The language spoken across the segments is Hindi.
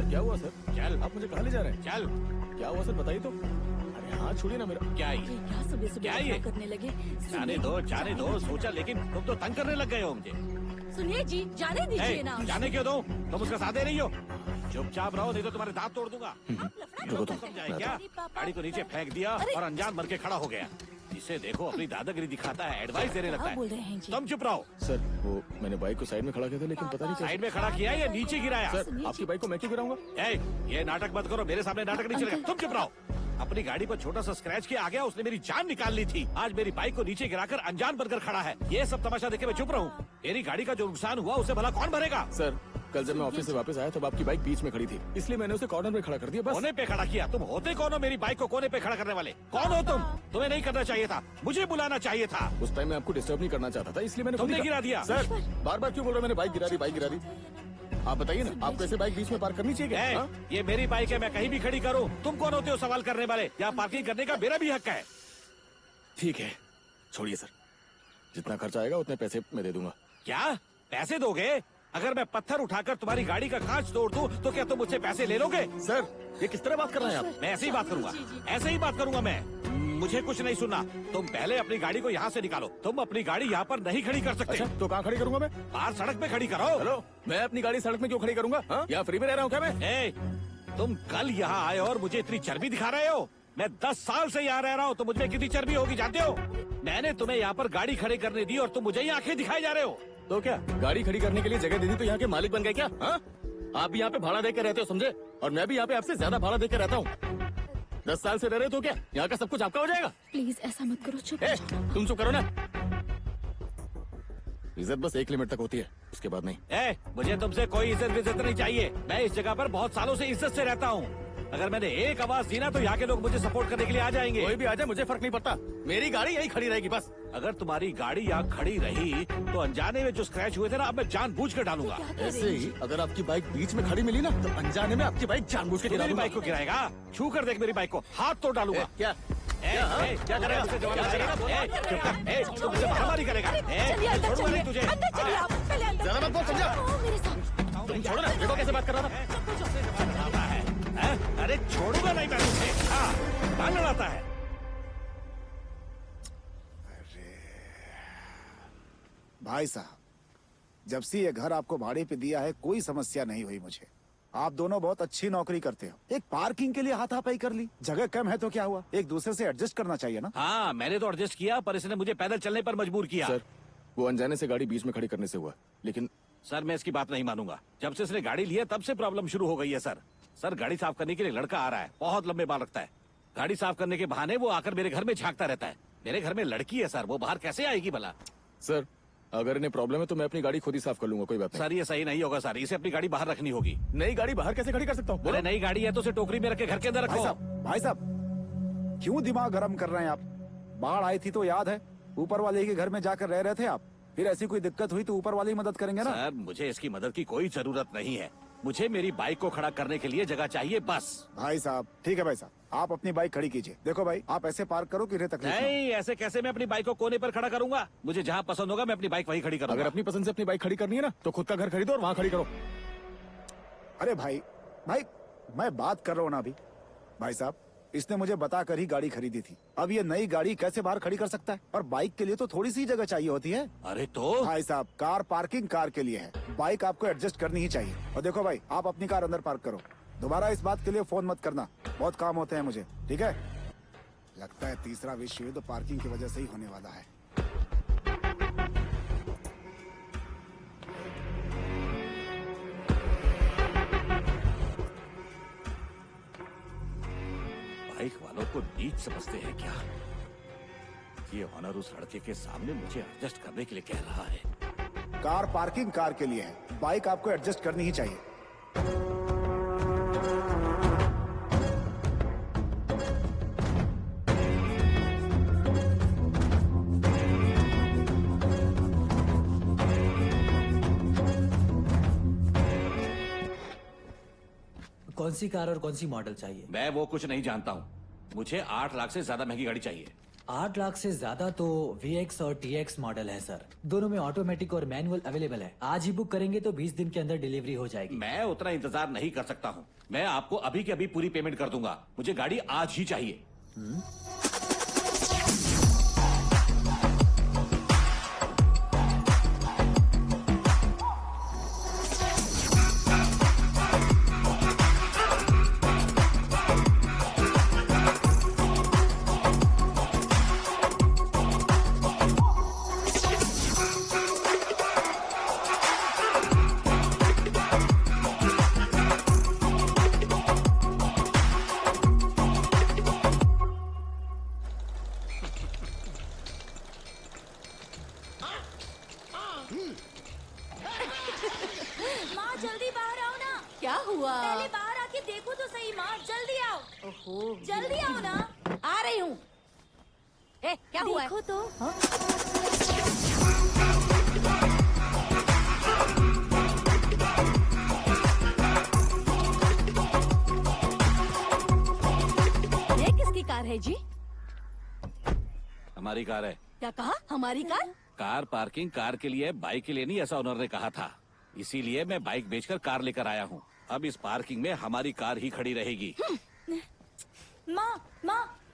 क्या हुआ सर? चल, आप मुझे कहाँ ले जा रहे हैं? चल, क्या हुआ सर बताइए तो। अरे हाँ, छोड़िए ना मेरा। क्या ये? क्या सुबह सुबह करने लगे? जाने दो, सोचा, लेकिन तुम तो तंग करने लग गए हो मुझे। सुनिए जी, जाने दीजिए ना। जाने क्यों दो? तुम उसका साथ दे रही हो। चुपचाप रहो, नहीं तो तुम्हारे दांत तोड़ दूंगा। समझाए क्या? गाड़ी को नीचे फेंक दिया और अनजान मर के खड़ा हो गया। इसे देखो, अपनी दादागिरी दिखाता है, एडवाइस देने लगता बोल रहे हैं है। जी? तुम चुप रहो। सर, वो मैंने बाइक को साइड में खड़ा किया था, लेकिन पता नहीं साइड में खड़ा किया या नीचे गिराया? सर, आपकी बाइक को मैं क्यों गिराऊंगा? ये नाटक मत करो, मेरे सामने नाटक नहीं चलेगा। तुम चुप रहो। अपनी गाड़ी पर छोटा सा स्क्रैच किया आ गया, उसने मेरी जान निकाल ली थी। आज मेरी बाइक को नीचे गिराकर अनजान बनकर खड़ा है। ये सब तमाशा देखे मैं चुप रहूं? मेरी गाड़ी का जो नुकसान हुआ उसे भला कौन भरेगा? सर, कल जब मैं ऑफिस से वापस आया तब आपकी बाइक बीच में खड़ी थी, इसलिए मैंने उसे कॉर्नर में खड़ा कर दिया बस। कोने पे खड़ा किया? तुम होते कौन हो मेरी बाइक को कोने पे खड़ा करने वाले? कौन हो तुम? तुम्हें नहीं करना चाहिए था, मुझे बुलाना चाहिए था। उस टाइम मैं आपको डिस्टर्ब नहीं करना चाहता था, इसलिए मैंने तुमने गिरा दिया। सर, बार बार क्यों बोल रहे हो मैंने बाइक गिरा दी? आप बताइए ना, आपको ऐसे बाइक बीच में पार्क करनी चाहिए क्या? ये मेरी बाइक है, मैं कहीं भी खड़ी करूं। तुम कौन होते हो सवाल करने वाले? यहाँ पार्किंग करने का मेरा भी हक है। ठीक है, छोड़िए सर, जितना खर्चा आएगा उतने पैसे मैं दे दूंगा। क्या पैसे दोगे? अगर मैं पत्थर उठाकर तुम्हारी गाड़ी का कांच तोड़ दूं तो क्या तुम मुझसे पैसे ले लोगे? सर, ये किस तरह बात कर रहे हैं आप? मैं ऐसे ही बात करूंगा, ऐसे ही बात करूंगा मैं। मुझे कुछ नहीं सुनना। तुम पहले अपनी गाड़ी को यहाँ से निकालो। तुम अपनी गाड़ी यहाँ पर नहीं खड़ी कर सकते। अच्छा, तो कहाँ खड़ी करूंगा मैं? बाहर सड़क पे खड़ी करो। हेलो, मैं अपनी गाड़ी सड़क में क्यों खड़ी करूंगा? यहाँ फ्री में रह रहा हूँ क्या मैं? तुम कल यहाँ आए और मुझे इतनी चर्बी दिखा रहे हो? मैं 10 साल से यहाँ रह रहा हूँ, तो मुझमें कितनी चर्बी होगी जानते हो? मैंने तुम्हें यहाँ पर गाड़ी खड़ी करने दी और तुम मुझे ही आंखें दिखाई जा रहे हो। तो क्या गाड़ी खड़ी करने के लिए जगह दे दी तो यहाँ के मालिक बन गए क्या? आप भी यहाँ पे भाड़ा देकर रहते हो, समझे? और मैं भी यहाँ पे आपसे ज्यादा भाड़ा देकर रहता हूँ। 10 साल से रह रहे तो क्या यहाँ का सब कुछ आपका हो जाएगा? प्लीज ऐसा मत करो, चुप। तुम चुप करो ना। इज्जत बस एक लिमिट तक होती है, उसके बाद नहीं। मुझे तुमसे कोई इज्जत नहीं चाहिए। मैं इस जगह पर बहुत सालों से इज्जत से रहता हूँ। अगर मैंने एक आवाज दी ना तो यहाँ के लोग मुझे सपोर्ट करने के लिए आ जाएंगे। कोई भी आ जाए मुझे फर्क नहीं पड़ता, मेरी गाड़ी यही खड़ी रहेगी बस। अगर तुम्हारी गाड़ी यहाँ खड़ी रही तो अनजाने में जो स्क्रैच हुए थे ना, अब मैं जानबूझ कर डालूंगा। ऐसे ही अगर आपकी बाइक बीच में खड़ी मिली ना तो अनजाने में आपकी बाइक जानबूझ के मेरी बाइक को गिराएगा? छू कर देख मेरी बाइक को, हाथ तो डालूंगा। क्या क्या करेगा? तुमसे मारामारी करेगा? छोड़ूंगा नहीं तुझे। ज्यादा मत बोल, समझा? तुम छोड़ो ना, देखो कैसे बात कर रहा था। अरे छोड़ूंगा नहीं मैं तुझे। कहाँ लड़ाता है? भाई साहब, जब से ये घर आपको भाड़े पे दिया है कोई समस्या नहीं हुई मुझे। आप दोनों बहुत अच्छी नौकरी करते हो। एक पार्किंग के लिए हाथापाई कर ली, जगह कम है तो क्या हुआ, एक दूसरे से एडजस्ट करना चाहिए ना। हाँ, मैंने तो एडजस्ट किया, पर इसने मुझे पैदल चलने पर मजबूर किया। सर, वो अनजाने से गाड़ी बीच में खड़ी करने से हुआ, लेकिन सर मैं इसकी बात नहीं मानूंगा। जब से इसने गाड़ी ली है तब से प्रॉब्लम शुरू हो गई है सर, गाड़ी साफ करने के लिए लड़का आ रहा है, बहुत लंबे बाल रखता है। गाड़ी साफ करने के बहाने वो आकर मेरे घर में झांकता रहता है। मेरे घर में लड़की है सर, वो बाहर कैसे आएगी भला? सर, अगर इन्हें प्रॉब्लम है तो मैं अपनी गाड़ी खुद ही साफ कर लूंगा, कोई बात नहीं। सर ये सही नहीं होगा सर, इसे अपनी गाड़ी बाहर रखनी होगी। नई गाड़ी बाहर कैसे खड़ी कर सकता हूँ? बोले नई गाड़ी है तो उसे टोकरी में रखे घर के अंदर रखो। भाई साहब, क्यों दिमाग गर्म कर रहे हैं आप? बाढ़ आई थी तो याद है, ऊपर वाले के घर में जाकर रह रहे थे आप। फिर ऐसी कोई दिक्कत हुई तो ऊपर वाले ही मदद करेंगे ना। सर मुझे इसकी मदद की कोई जरूरत नहीं है, मुझे मेरी बाइक को खड़ा करने के लिए जगह चाहिए बस। भाई साहब ठीक है भाई साहब, आप अपनी बाइक खड़ी कीजिए। देखो भाई, आप ऐसे पार्क करो कि तकलीफ नहीं, ऐसे कैसे मैं अपनी बाइक को कोने पर खड़ा करूंगा? मुझे जहाँ पसंद होगा मैं अपनी बाइक वहीं खड़ी करूंगा। अगर अपनी पसंद से अपनी बाइक खड़ी करनी है ना तो खुद का घर खरीदो और वहाँ खड़ी करो। अरे भाई मैं बात कर रहा हूँ ना अभी। भाई साहब, इसने मुझे बताकर ही गाड़ी खरीदी थी, अब ये नई गाड़ी कैसे बाहर खड़ी कर सकता है? और बाइक के लिए तो थोड़ी सी जगह चाहिए होती है। अरे तो भाई साहब, कार पार्किंग कार के लिए है, बाइक आपको एडजस्ट करनी ही चाहिए। और देखो भाई, आप अपनी कार अंदर पार्क करो, दोबारा इस बात के लिए फोन मत करना, बहुत काम होते हैं मुझे, ठीक है? लगता है तीसरा विश्व युद्ध पार्किंग की वजह से ही होने वाला है। वालों को नीच समझते हैं क्या? ये ऑनर उस लड़के के सामने मुझे एडजस्ट करने के लिए कह रहा है। कार पार्किंग कार के लिए है, बाइक आपको एडजस्ट करनी ही चाहिए। कौन सी कार और कौन सी मॉडल चाहिए? मैं वो कुछ नहीं जानता हूँ। मुझे 8 लाख से ज्यादा महंगी गाड़ी चाहिए। 8 लाख से ज्यादा तो VX और TX मॉडल है सर। दोनों में ऑटोमेटिक और मैनुअल अवेलेबल है। आज ही बुक करेंगे तो 20 दिन के अंदर डिलीवरी हो जाएगी। मैं उतना इंतजार नहीं कर सकता हूँ। मैं आपको अभी के अभी पूरी पेमेंट कर दूंगा। मुझे गाड़ी आज ही चाहिए। माँ जल्दी बाहर आओ ना। क्या हुआ? पहले बाहर आके देखो तो सही माँ, जल्दी आओ। ओहो, जल्दी आओ ना। आ रही हूँ। ए, क्या हुआ है? देखो तो। ये किसकी कार है जी? हमारी कार है। क्या कहा? हमारी कार? कार पार्किंग कार के लिए, बाइक के लिए नहीं, ऐसा ओनर ने कहा था। इसीलिए मैं बाइक बेचकर कार लेकर आया हूँ। अब इस पार्किंग में हमारी कार ही खड़ी रहेगी। माँ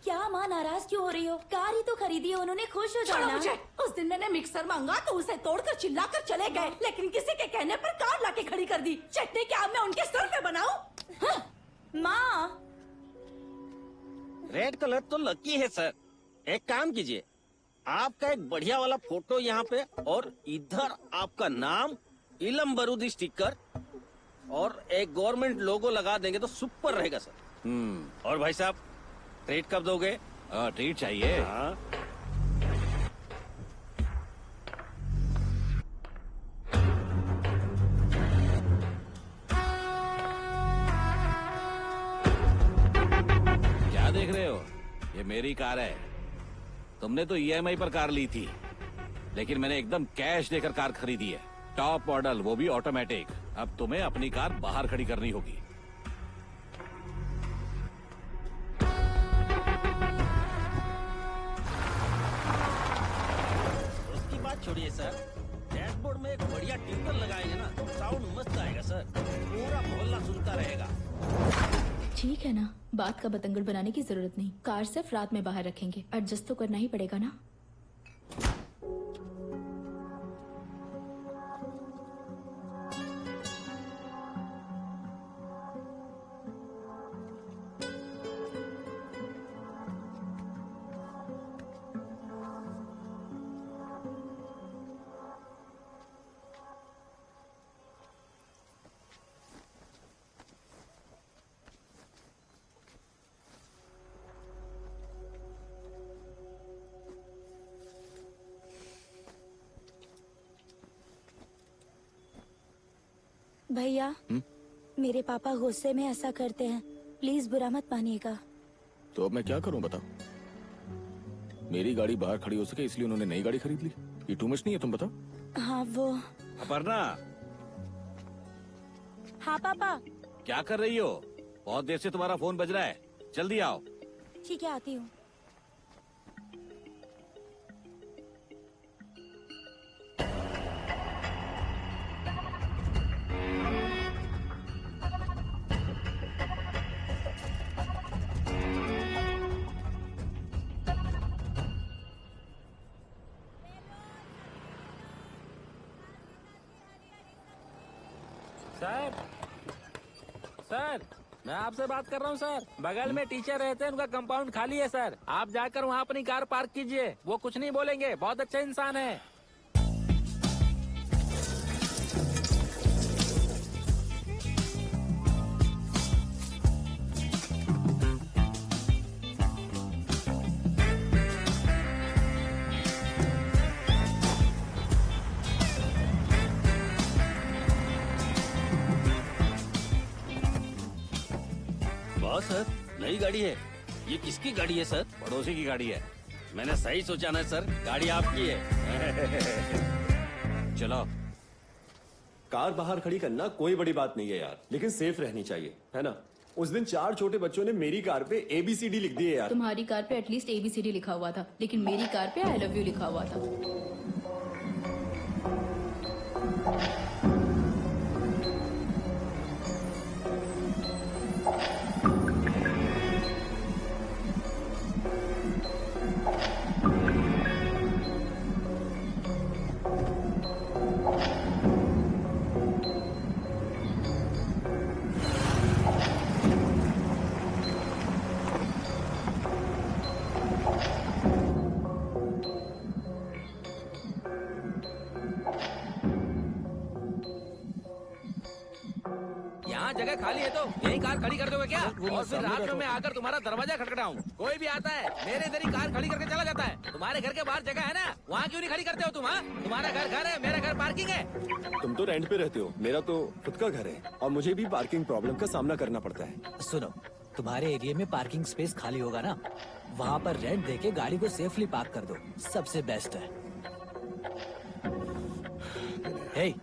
क्या माँ नाराज क्यों हो रही हो? कार ही तो खरीदी है उन्होंने, खुश हो छोड़ो जाना। मुझे। उस दिन मैंने मिक्सर मांगा तो उसे तोड़कर चिल्लाकर चले गए, लेकिन किसी के कहने पर कार लाके खड़ी कर दी। चटनी क्या मैं उनके सर पे बनाऊं? हाँ। माँ रेड कलर तो लकी है सर। एक काम कीजिए, आपका एक बढ़िया वाला फोटो यहाँ पे और इधर आपका नाम, इलम बरूदी स्टिकर और एक गवर्नमेंट लोगो लगा देंगे तो सुपर रहेगा सर। और भाई साहब, ट्रीट कब दोगे? ट्रीट चाहिए। हाँ। क्या देख रहे हो? ये मेरी कार है। तुमने तो EMI पर कार ली थी, लेकिन मैंने एकदम कैश देकर कार खरीदी है। टॉप मॉडल, वो भी ऑटोमेटिक। अब तुम्हें अपनी कार बाहर खड़ी करनी होगी। उसकी बात छोड़िए सर, डैशबोर्ड में एक बढ़िया ट्यूटर लगाएंगे ना, साउंड मस्त आएगा सर। पूरा मोहल्ला सुनता रहेगा। ठीक है ना, बात का बतंगड़ बनाने की जरूरत नहीं। कार सिर्फ रात में बाहर रखेंगे, एडजस्ट तो करना ही पड़ेगा ना। भैया, मेरे पापा गुस्से में ऐसा करते हैं, प्लीज बुरा मत मानिएगा। तो अब मैं क्या करूं बताओ? मेरी गाड़ी बाहर खड़ी हो सके इसलिए उन्होंने नई गाड़ी खरीद ली। ये टू मच नहीं है? तुम बताओ। हाँ वो। अपर्णा, हाँ पापा। क्या कर रही हो? बहुत देर से तुम्हारा फोन बज रहा है। जल्दी आओ। ठीक है, आती हूँ। सर, सर, मैं आपसे बात कर रहा हूँ सर। बगल में टीचर रहते हैं, उनका कंपाउंड खाली है सर। आप जाकर वहाँ अपनी कार पार्क कीजिए, वो कुछ नहीं बोलेंगे, बहुत अच्छे इंसान है। वाह सर, नई गाड़ी है। ये किसकी गाड़ी है सर? पड़ोसी की गाड़ी है। मैंने सही सोचा ना सर, गाड़ी आपकी है। चलो। कार बाहर खड़ी करना कोई बड़ी बात नहीं है यार, लेकिन सेफ रहनी चाहिए, है ना? उस दिन 4 छोटे बच्चों ने मेरी कार पे ABCD लिख दिए यार। तुम्हारी कार पे एटलीस्ट ABCD लिखा हुआ था, लेकिन मेरी कार पे I love you लिखा हुआ था। यहाँ जगह खाली है तो यही कार खड़ी कर दोगे क्या? और फिर रात में मैं आकर तुम्हारा दरवाजा खटखटाऊं? कोई भी आता है मेरे इधर ही कार खड़ी करके चला जाता है। तुम्हारे घर के बाहर जगह है ना, वहाँ क्यों नहीं खड़ी करते हो तुम? हाँ, तुम्हारा घर घर है, मेरा घर पार्किंग है। तुम तो रेंट पे रहते हो, मेरा तो खुद का घर है और मुझे भी पार्किंग प्रॉब्लम का सामना करना पड़ता है। सुनो, तुम्हारे एरिया में पार्किंग स्पेस खाली होगा ना, वहाँ पर रेंट देके गाड़ी को सेफली पार्क कर दो, सबसे बेस्ट है। हे,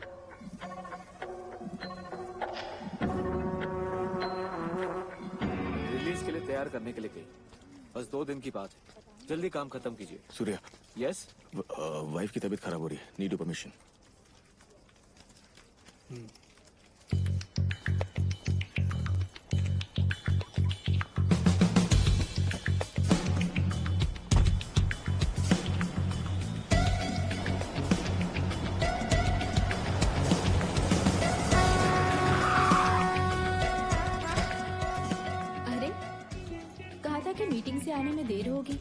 रिलीज के लिए तैयार करने के लिए गई, बस 2 दिन की बात है, जल्दी काम खत्म कीजिए। सूर्या, यस, वाइफ की तबीयत खराब हो रही है, नीड योर परमिशन। अरे, कहा था कि मीटिंग से आने में देर होगी,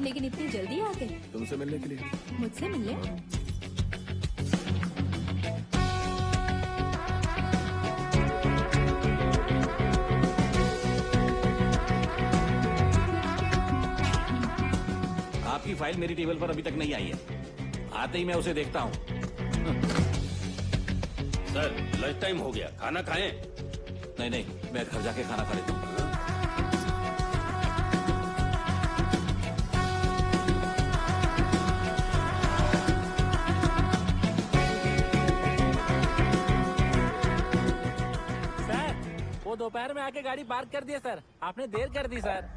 लेकिन इतनी जल्दी आ गए। तुमसे मिलने के लिए। मुझसे मिलने? आपकी फाइल मेरी टेबल पर अभी तक नहीं आई है, आते ही मैं उसे देखता हूँ। सर, लंच टाइम हो गया, खाना खाएं? नहीं नहीं, मैं घर जाके खाना खा लेता हूँ। सर, वो दोपहर में आके गाड़ी पार्क कर दिया सर, आपने देर कर दी सर।